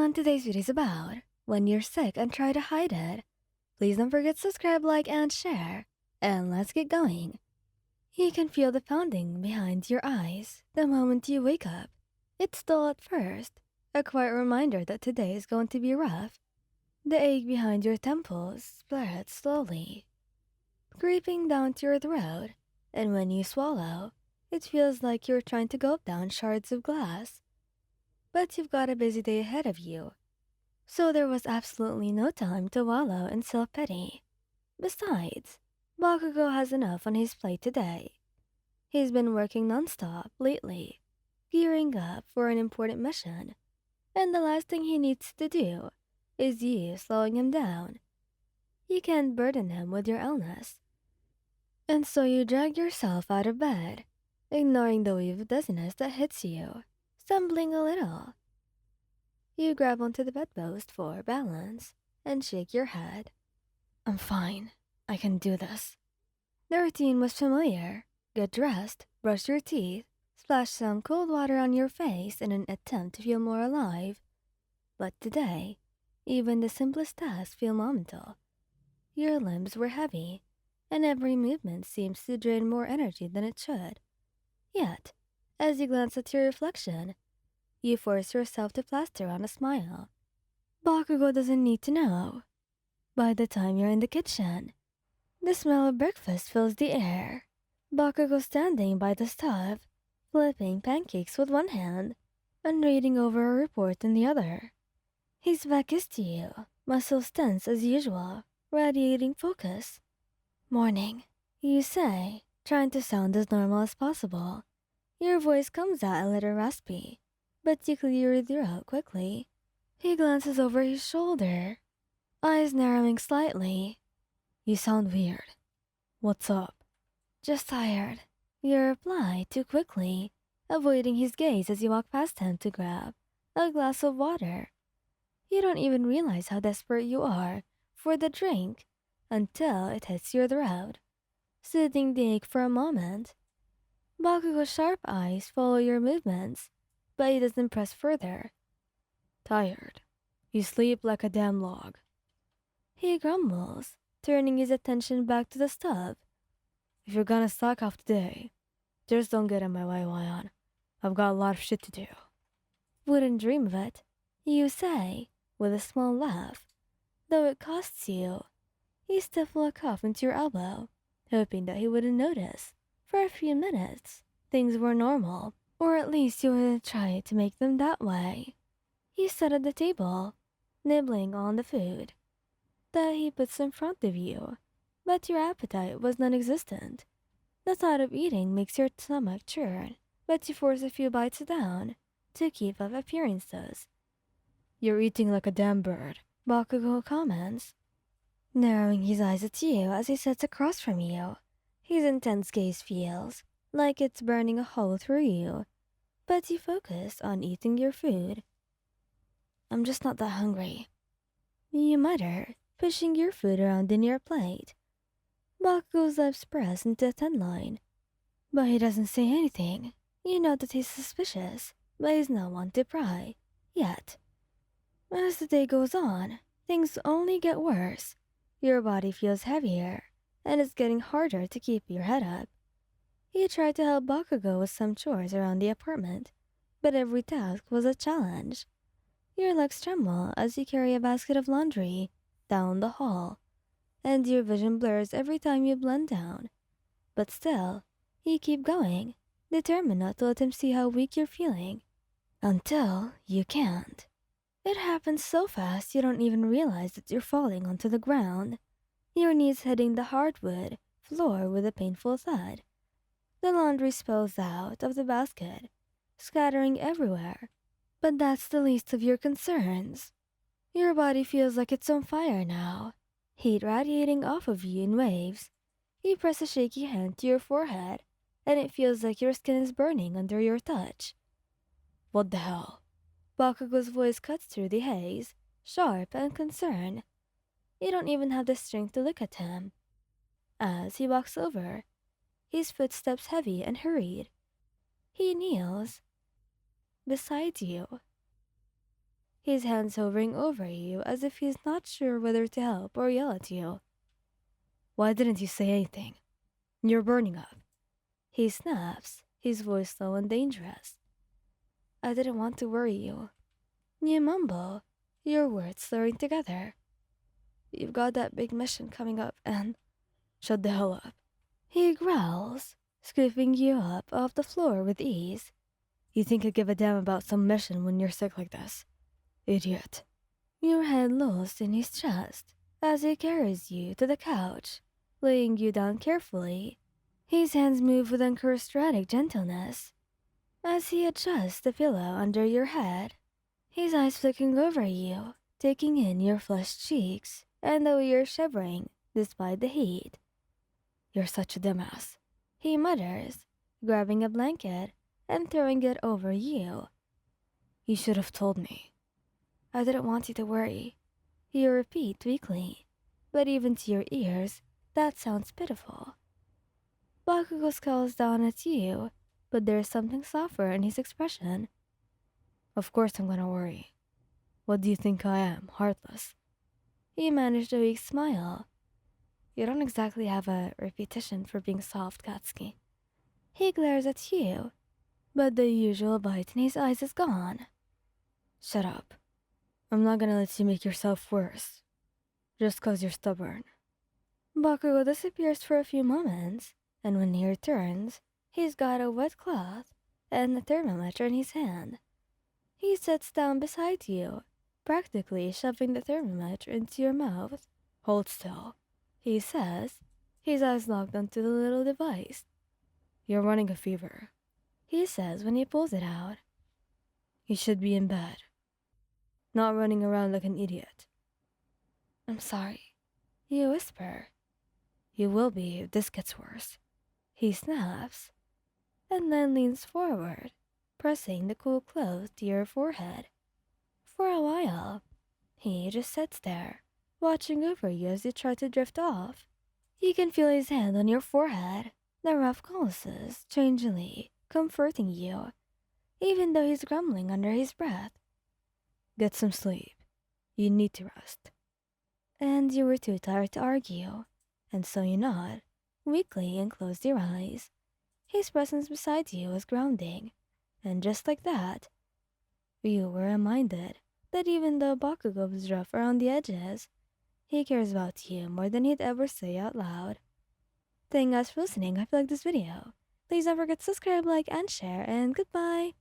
everyone, today's video is about when you're sick and try to hide it. Please don't forget to subscribe, like, and share. And let's get going. You can feel the pounding behind your eyes the moment you wake up. It's dull at first, a quiet reminder that today is going to be rough. The ache behind your temples spreads slowly, creeping down to your throat, and when you swallow, it feels like you're trying to gulp down shards of glass. But you've got a busy day ahead of you, so there was absolutely no time to wallow in self-pity. Besides, Bakugou has enough on his plate today. He's been working non-stop lately, gearing up for an important mission, and the last thing he needs to do is you slowing him down. You can't burden him with your illness, and so you drag yourself out of bed, ignoring the wave of dizziness that hits you, stumbling a little. You grab onto the bedpost for balance and shake your head. I'm fine. I can do this. The routine was familiar. Get dressed, brush your teeth, splash some cold water on your face in an attempt to feel more alive. But today, even the simplest tasks feel momental. Your limbs were heavy, and every movement seems to drain more energy than it should. Yet, as you glance at your reflection, you force yourself to plaster on a smile. Bakugou doesn't need to know. By the time you're in the kitchen, the smell of breakfast fills the air. Bakugou standing by the stove, flipping pancakes with one hand and reading over a report in the other. His back is to you, muscles tense as usual, radiating focus. Morning, you say, trying to sound as normal as possible. Your voice comes out a little raspy, but you clear your throat quickly. He glances over his shoulder, eyes narrowing slightly. You sound weird. What's up? Just tired. You reply too quickly, avoiding his gaze as you walk past him to grab a glass of water. You don't even realize how desperate you are for the drink until it hits your throat, soothing the ache for a moment. Bakugou's sharp eyes follow your movements, but he doesn't press further. Tired. You sleep like a damn log. He grumbles, turning his attention back to the stove. If you're gonna slack off today, just don't get in my way, Wyan. I've got a lot of shit to do. Wouldn't dream of it, you say, with a small laugh. Though it costs you. You stifle a cough into your elbow, hoping that he wouldn't notice. For a few minutes, things were normal, or at least you wouldn't try to make them that way. You sat at the table, nibbling on the food that he puts in front of you, but your appetite was non-existent. The thought of eating makes your stomach churn, but you force a few bites down to keep up appearances. You're eating like a damn bird, Bakugou comments, narrowing his eyes at you as he sits across from you. His intense gaze feels like it's burning a hole through you, but you focus on eating your food. I'm just not that hungry, you mutter, pushing your food around in your plate. Bakugou's lips press into a thin line, but he doesn't say anything. You know that he's suspicious, but he's not one to pry, yet. As the day goes on, things only get worse. Your body feels heavier, and it's getting harder to keep your head up. You try to help Bakugou with some chores around the apartment, but every task was a challenge. Your legs tremble as you carry a basket of laundry down the hall, and your vision blurs every time you bend down. But still, you keep going, determined not to let him see how weak you're feeling. Until you can't. It happens so fast you don't even realize that you're falling onto the ground, your knees hitting the hardwood floor with a painful thud. The laundry spills out of the basket, scattering everywhere. But that's the least of your concerns. Your body feels like it's on fire now, heat radiating off of you in waves. You press a shaky hand to your forehead, and it feels like your skin is burning under your touch. What the hell? Bakugou's voice cuts through the haze, sharp and concerned. You don't even have the strength to look at him. As he walks over, his footsteps heavy and hurried. He kneels beside you. his hands hovering over you as if he's not sure whether to help or yell at you. Why didn't you say anything? You're burning up. He snaps, his voice low and dangerous. I didn't want to worry you. You mumble, your words slurring together. You've got that big mission coming up and... Shut the hell up. He growls, scooping you up off the floor with ease. You think I give a damn about some mission when you're sick like this? Idiot. Your head lolls in his chest as he carries you to the couch, laying you down carefully. His hands move with uncharismatic gentleness as he adjusts the pillow under your head, his eyes flicking over you, taking in your flushed cheeks and the way you're shivering despite the heat. You're such a dumbass, he mutters, grabbing a blanket and throwing it over you. You should have told me. I didn't want you to worry, you repeat weakly, but even to your ears, that sounds pitiful. Bakugou scowls down at you, but there's something softer in his expression. Of course I'm gonna worry. What do you think I am, heartless? He managed a weak smile. You don't exactly have a reputation for being soft, Katsuki. He glares at you, but the usual bite in his eyes is gone. Shut up. I'm not gonna let you make yourself worse, just 'cause you're stubborn. Bakugou disappears for a few moments, and when he returns, he's got a wet cloth and a thermometer in his hand. He sits down beside you, practically shoving the thermometer into your mouth. Hold still, he says, his eyes locked onto the little device. You're running a fever, he says when he pulls it out. You should be in bed, not running around like an idiot. I'm sorry, you whisper. You will be if this gets worse. He snaps, and then leans forward, pressing the cool cloth to your forehead. For a while, he just sits there, watching over you as you try to drift off. You can feel his hand on your forehead, the rough caresses strangely comforting you, even though he's grumbling under his breath. Get some sleep. You need to rest. And you were too tired to argue, and so you nod, weakly, and close your eyes. His presence beside you was grounding, and just like that, you were reminded that even though Bakugou was rough around the edges, he cares about you more than he'd ever say out loud. Thank you guys for listening. I hope you liked this video. Please don't forget to subscribe, like, and share, and goodbye!